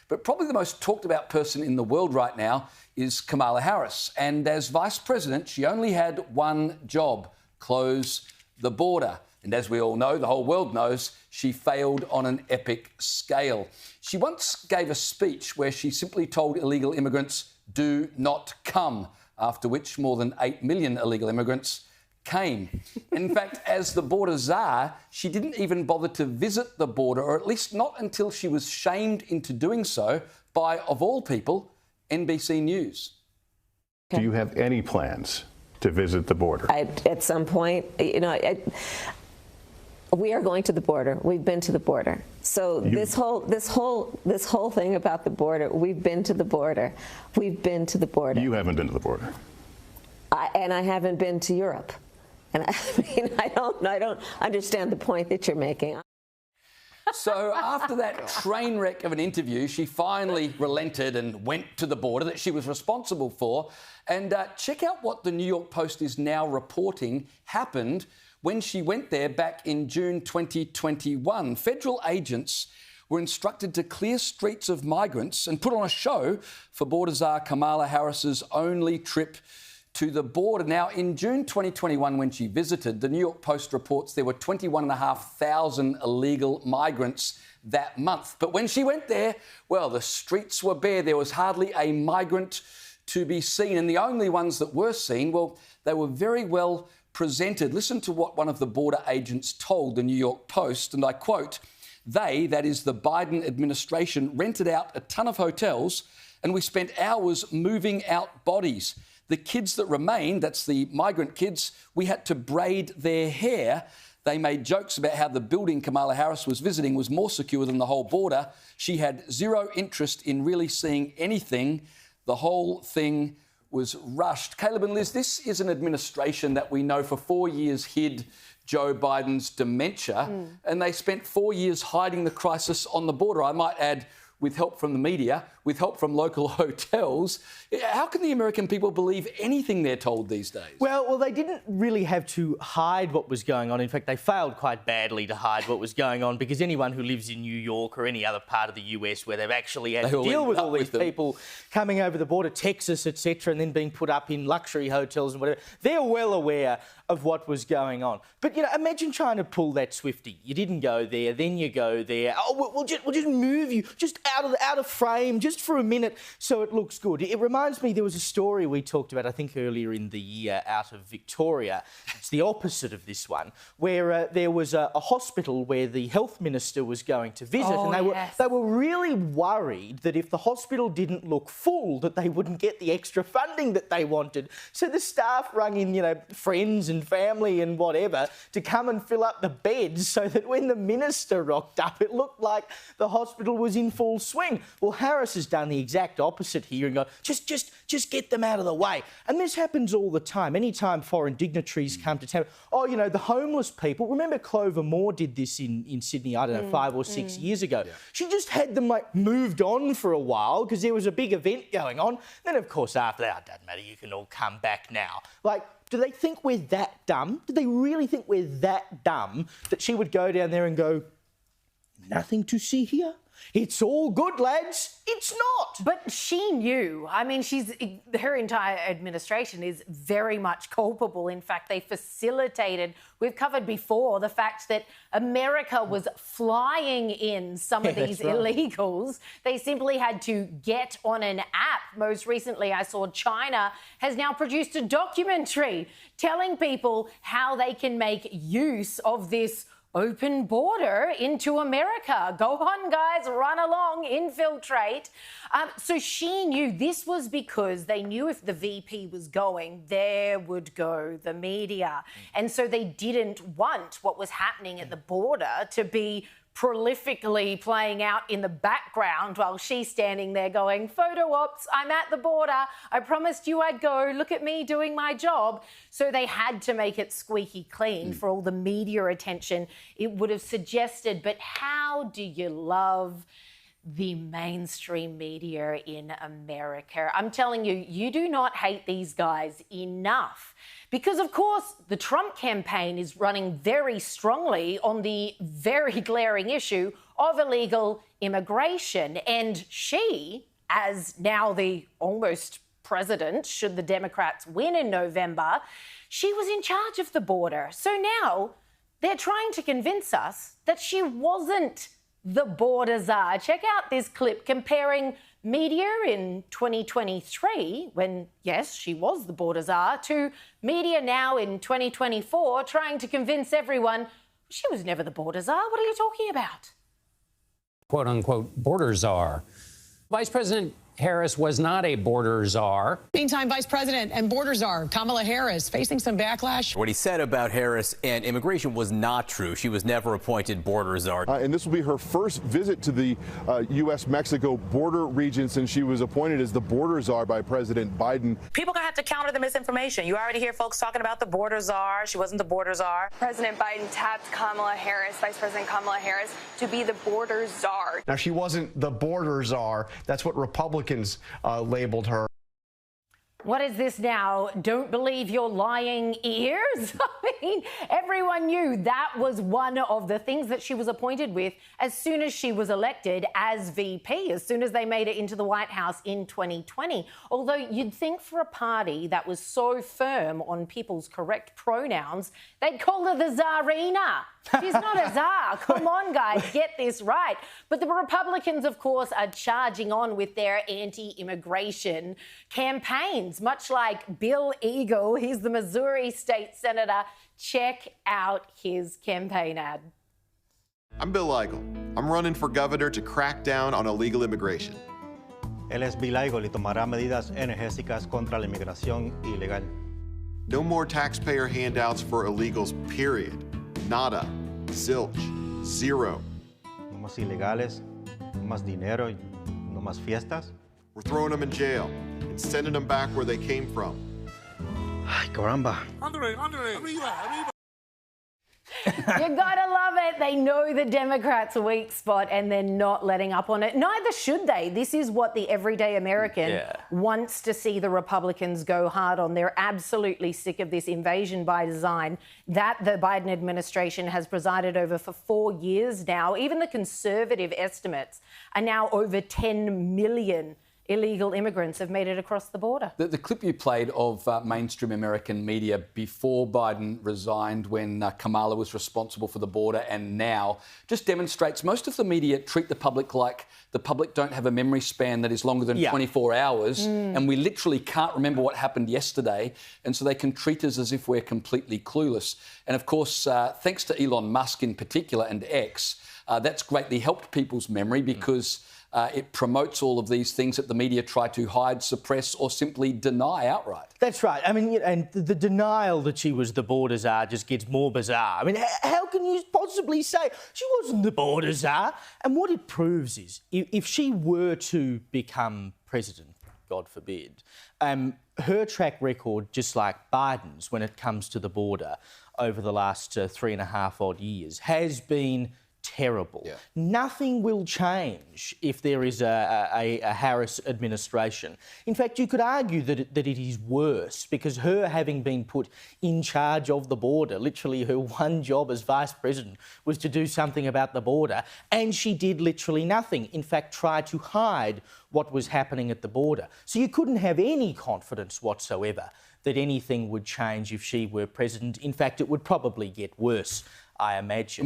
But probably the most talked about person in the world right now is Kamala Harris. And as Vice President, she only had one job: close the border. And as we all know, the whole world knows, she failed on an epic scale. She once gave a speech where she simply told illegal immigrants, "Do not come," after which more than 8 million illegal immigrants came. In fact, as the border czar, she didn't even bother to visit the border, or at least not until she was shamed into doing so by, of all people, NBC News. Do you have any plans to visit the border? At some point, we are going to the border. We've been to the border. So this whole thing about the border, we've been to the border. We've been to the border. You haven't been to the border. And I haven't been to Europe. And I don't understand the point that you're making. So after that train wreck of an interview, she finally relented and went to the border that she was responsible for. And check out what the New York Post is now reporting happened when she went there back in June 2021. Federal agents were instructed to clear streets of migrants and put on a show for border czar Kamala Harris's only trip to the border. Now, in June 2021, when she visited, the New York Post reports there were 21,500 illegal migrants that month. But when she went there, well, the streets were bare. There was hardly a migrant to be seen. And the only ones that were seen, well, they were very well presented. Listen to what one of the border agents told the New York Post, and I quote, "They, that is the Biden administration, rented out a ton of hotels and we spent hours moving out bodies. The kids that remained, that's the migrant kids, we had to braid their hair." They made jokes about how the building Kamala Harris was visiting was more secure than the whole border. She had zero interest in really seeing anything. The whole thing was rushed. Caleb and Liz, this is an administration that we know for 4 years hid Joe Biden's dementia, and they spent 4 years hiding the crisis on the border. I might add, with help from the media, with help from local hotels. How can the American people believe anything they're told these days? Well, they didn't really have to hide what was going on. In fact, they failed quite badly to hide what was going on, because anyone who lives in New York or any other part of the US where they've actually had to deal with all these people coming over the border, Texas, etc., and then being put up in luxury hotels and whatever, they're well aware of what was going on. But, imagine trying to pull that Swiftie. You didn't go there, then you go there. Oh, we'll just move you just out of frame, just for a minute, so it looks good. It reminds me, there was a story we talked about, I think, earlier in the year out of Victoria. It's the opposite of this one, where there was a hospital where the health minister was going to visit, and they were really worried that if the hospital didn't look full, that they wouldn't get the extra funding that they wanted. So the staff rung in, friends and family and whatever to come and fill up the beds, so that when the minister rocked up, it looked like the hospital was in full swing. Well, Harris has done the exact opposite here and gone, just get them out of the way. And this happens all the time. Anytime foreign dignitaries come to town, the homeless people. Remember Clover Moore did this in Sydney, I don't know, 5 or 6 years ago. Yeah. She just had them moved on for a while because there was a big event going on. Then, of course, after that, it doesn't matter, you can all come back now. Do they think we're that dumb? Do they really think we're that dumb that she would go down there and go, nothing to see here? It's all good, lads. It's not. But she knew. I mean, her entire administration is very much culpable. In fact, they facilitated, we've covered before, the fact that America was flying in some of these illegals. They simply had to get on an app. Most recently, I saw China has now produced a documentary telling people how they can make use of this open border into America. Go on, guys, run along, infiltrate. So she knew this was because they knew if the VP was going, there would go the media. And so they didn't want what was happening at the border to be prolifically playing out in the background while she's standing there going, photo ops, I'm at the border, I promised you I'd go, look at me doing my job. So they had to make it squeaky clean for all the media attention it would have suggested. But how do you love the mainstream media in America. I'm telling you, you do not hate these guys enough. Because, of course, the Trump campaign is running very strongly on the very glaring issue of illegal immigration. And she, as now the almost president, should the Democrats win in November, she was in charge of the border. So now they're trying to convince us that she wasn't the border czar. Check out this clip comparing media in 2023, when, yes, she was the border czar, to media now in 2024 trying to convince everyone she was never the border czar. What are you talking about? Quote unquote border czar. Vice President Harris was not a border czar. Meantime, Vice President and border czar Kamala Harris facing some backlash. What he said about Harris and immigration was not true. She was never appointed border czar. And this will be her first visit to the U.S.-Mexico border region since she was appointed as the border czar by President Biden. People are going to have to counter the misinformation. You already hear folks talking about the border czar. She wasn't the border czar. President Biden tapped Kamala Harris, Vice President Kamala Harris, to be the border czar. Now, she wasn't the border czar. That's what Republicans labeled her. What is this now? Don't believe your lying ears? I mean, everyone knew that was one of the things that she was appointed with as soon as she was elected as VP, as soon as they made it into the White House in 2020. Although you'd think for a party that was so firm on people's correct pronouns, they'd call her the Czarina. She's not a czar. Come on, guys, get this right. But the Republicans, of course, are charging on with their anti-immigration campaigns, much like Bill Eagle. He's the Missouri state senator. Check out his campaign ad. I'm Bill Eagle. I'm running for governor to crack down on illegal immigration. Él es Bill Eagle y tomará medidas enérgicas contra la inmigración ilegal. No more taxpayer handouts for illegals, period. Nada. Zilch. Zero. No más ilegales, no más dinero, no más fiestas. We're throwing them in jail and sending them back where they came from. Ay, caramba. You gotta love it. They know the Democrats' weak spot and they're not letting up on it. Neither should they. This is what the everyday American wants to see the Republicans go hard on. They're absolutely sick of this invasion by design that the Biden administration has presided over for 4 years now. Even the conservative estimates are now over 10 million illegal immigrants have made it across the border. The clip you played of mainstream American media before Biden resigned, when Kamala was responsible for the border, and now just demonstrates most of the media treat the public like the public don't have a memory span that is longer than 24 hours, and we literally can't remember what happened yesterday, and so they can treat us as if we're completely clueless. And of course, thanks to Elon Musk in particular and X, that's greatly helped people's memory because it promotes all of these things that the media try to hide, suppress, or simply deny outright. That's right. I mean, and the denial that she was the border czar just gets more bizarre. I mean, how can you possibly say she wasn't the border czar? And what it proves is, if she were to become president, God forbid, her track record, just like Biden's when it comes to the border over the last 3.5 odd years, has been terrible. Yeah. Nothing will change if there is a Harris administration. In fact, you could argue that it is worse, because her having been put in charge of the border, literally her one job as vice president was to do something about the border, and she did literally nothing. In fact, try to hide what was happening at the border. So you couldn't have any confidence whatsoever that anything would change if she were president. In fact, it would probably get worse, I imagine.